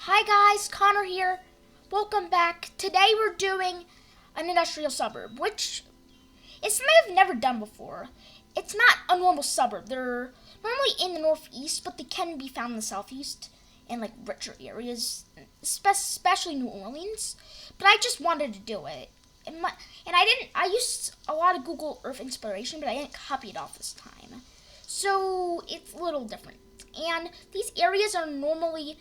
Hi guys, Connor here. Welcome back. Today we're doing an industrial suburb, which it's something I've never done before. It's not a normal suburb. They're normally in the northeast, but they can be found in the southeast and like richer areas, especially New Orleans. But I just wanted to do it. I used a lot of Google Earth inspiration, but I didn't copy it off this time. So it's a little different. And these areas are normally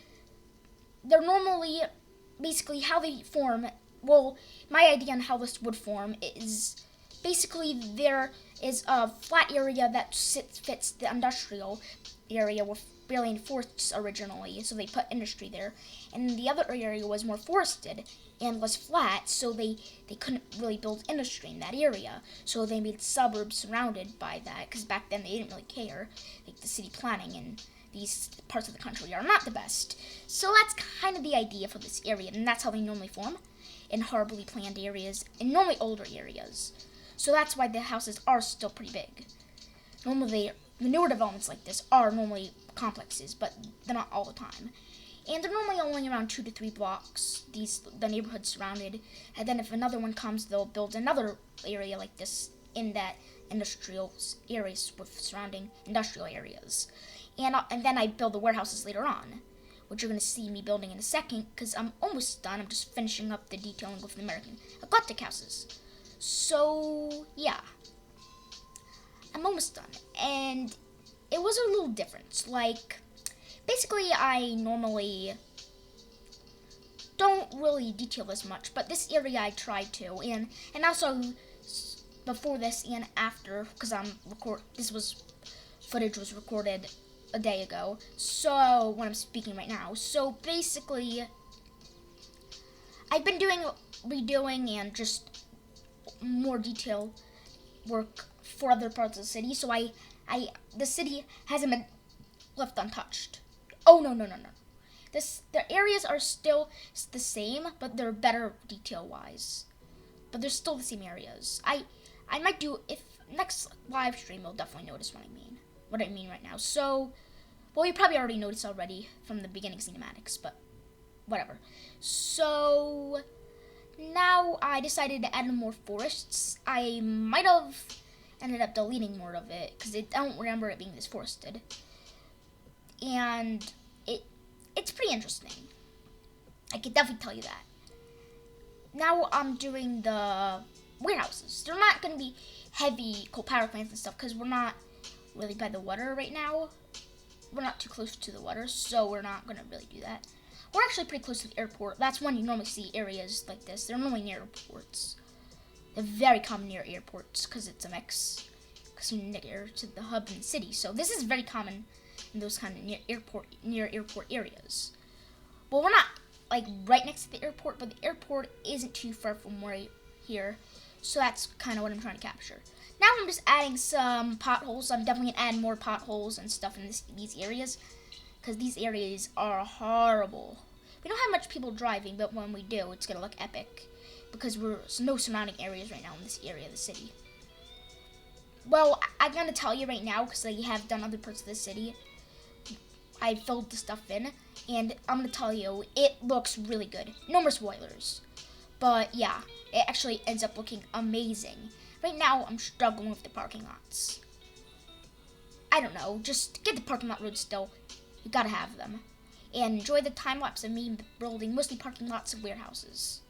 basically how they form. Well, my idea on how this would form is basically there is a flat area that fits the industrial area with barely any forests originally, so they put industry there. And the other area was more forested and was flat, so they couldn't really build industry in that area. So they made suburbs surrounded by that, because back then they didn't really care. Like the city planning and these parts of the country are not the best. So that's kind of the idea for this area, and that's how they normally form in horribly planned areas, and normally older areas. So that's why the houses are still pretty big. Normally, the newer developments like this are normally complexes, but they're not all the time. And they're normally only around 2 to 3 blocks, the neighborhoods surrounded. And then if another one comes, they'll build another area like this in that industrial areas with surrounding industrial areas. And then I build the warehouses later on, which you're going to see me building in a second, because I'm almost done. I'm just finishing up the detailing with the American eclectic houses. So, yeah. I'm almost done. And it was a little different. Like, basically, I normally don't really detail this much, but this area I tried to. And also, before this and after, because footage was recorded a day ago, so when I'm speaking right now. So basically, I've been redoing and just more detail work for other parts of the city. So the city hasn't been left untouched. Oh no. The areas are still the same, but they're better detail wise. But they're still the same areas. I might do, if next live stream, you'll definitely notice what I mean right now. So, well, you probably already noticed already from the beginning cinematics, but whatever. So, now I decided to add more forests. I might have ended up deleting more of it, because I don't remember it being this forested. And it's pretty interesting. I can definitely tell you that. Now I'm doing the warehouses. They're not going to be heavy coal power plants and stuff, because we're not really by the water right now. We're not too close to the water, so we're not going to really do that. We're actually pretty close to the airport. That's when you normally see areas like this. They're normally near airports. They're very common near airports, because it's a mix. Because you're near to the hub in the city. So this is very common in those kind of near airport areas. Well, we're not like right next to the airport, but the airport isn't too far from right here. So that's kind of what I'm trying to capture. Now I'm just adding some potholes. I'm definitely going to add more potholes and stuff in these areas, because these areas are horrible. We don't have much people driving, but when we do, it's going to look epic, because there's no surrounding areas right now in this area of the city. Well, I'm going to tell you right now, because I have done other parts of the city. I filled the stuff in, and I'm going to tell you, it looks really good. No more spoilers. But yeah, it actually ends up looking amazing. Right now, I'm struggling with the parking lots. I don't know, just get the parking lot roads still. You gotta have them. And enjoy the time lapse of me building mostly parking lots of warehouses.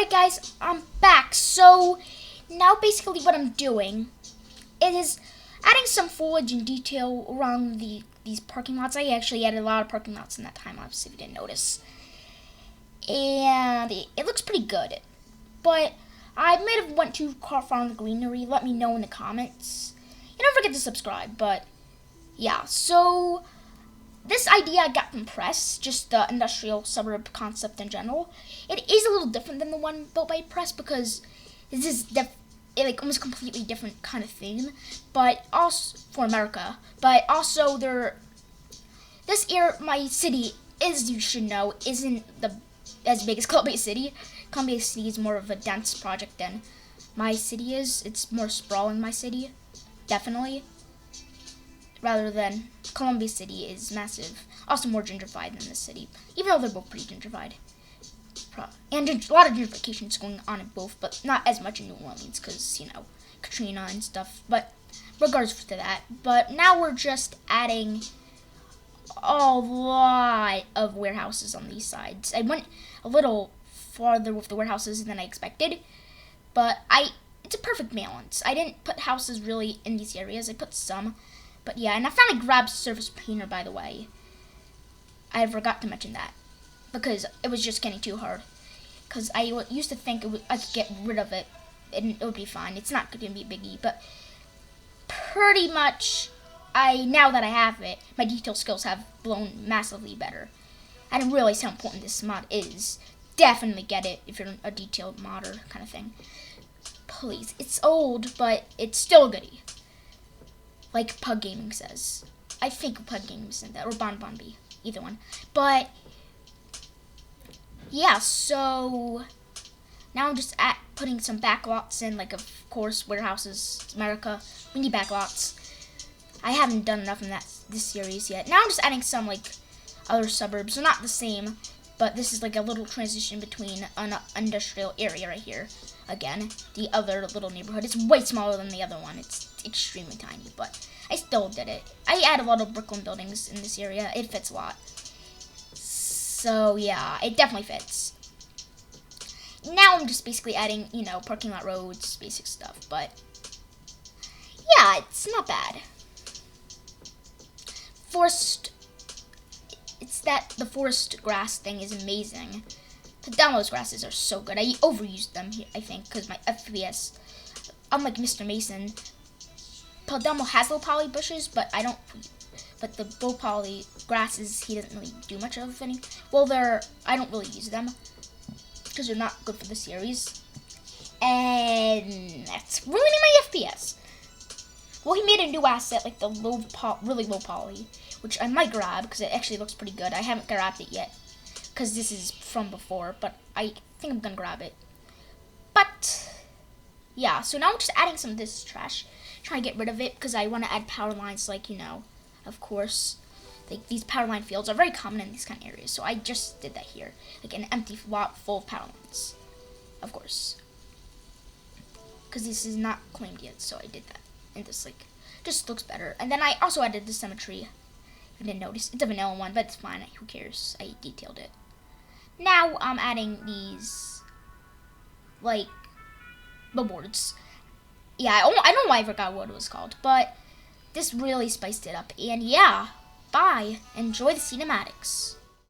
Alright guys, I'm back. So now basically what I'm doing is adding some foliage and detail around these parking lots. I actually added a lot of parking lots in that time lapse if you didn't notice. And it looks pretty good. But I might have went too far on the greenery. Let me know in the comments. And don't forget to subscribe. But yeah, so this idea I got from Press, just the industrial suburb concept in general. It is a little different than the one built by Press because this is like almost completely different kind of theme, but also for America. But also my city, as you should know, isn't as big as Columbia City. Columbia City is more of a dense project than my city is. It's more sprawling, my city, definitely. Rather than Columbia City is massive. Also more gentrified than this city, even though they're both pretty gentrified. And a lot of gentrification is going on in both, but not as much in New Orleans because, you know, Katrina and stuff. But regardless to that. But now we're just adding a lot of warehouses on these sides. I went a little farther with the warehouses than I expected, but it's a perfect balance. I didn't put houses really in these areas. I put some. But yeah, and I finally grabbed surface painter, by the way. I forgot to mention that because it was just getting too hard. Because I used to think I could get rid of it and it would be fine. It's not going to be a biggie, but pretty much now that I have it, my detail skills have blown massively better. I didn't realize how important this mod is. Definitely get it if you're a detailed modder kind of thing. Please, it's old, but it's still a goodie. Like Pug Gaming says. I think Pug Gaming said that, or Bon B, either one. But yeah, so now I'm just putting some backlots in, like of course warehouses, America. We need backlots. I haven't done enough in this series yet. Now I'm just adding some like other suburbs. They're not the same, but this is like a little transition between an industrial area right here. Again, the other little neighborhood. It's way smaller than the other one. It's extremely tiny, but I still did it. I add a lot of Brooklyn buildings in this area. It fits a lot. So yeah, it definitely fits. Now I'm just basically adding, you know, parking lot roads, basic stuff, but yeah, it's not bad. The forest grass thing is amazing. The Demo's grasses are so good. I overused them here, I think, because my FPS, unlike Mr. Mason, Demo has low poly bushes, but but the low poly grasses he doesn't really do much of any. Well, I don't really use them because they're not good for the series, and that's ruining my FPS. Well, he made a new asset like the really low poly, which I might grab because it actually looks pretty good. I haven't grabbed it yet because this is from before, but I think I'm gonna grab it. But yeah, so now I'm just adding some of this trash, trying to get rid of it because I want to add power lines, like, you know, of course, like these power line fields are very common in these kind of areas. So I just did that here, like an empty lot full of power lines, of course, because this is not claimed yet. So I did that, and this like just looks better. And then I also added the symmetry. I didn't notice. It's a vanilla one, but it's fine. Who cares? I detailed it. Now I'm adding these, like, billboards. Yeah, I don't know why I forgot what it was called, but this really spiced it up. And yeah, bye. Enjoy the cinematics.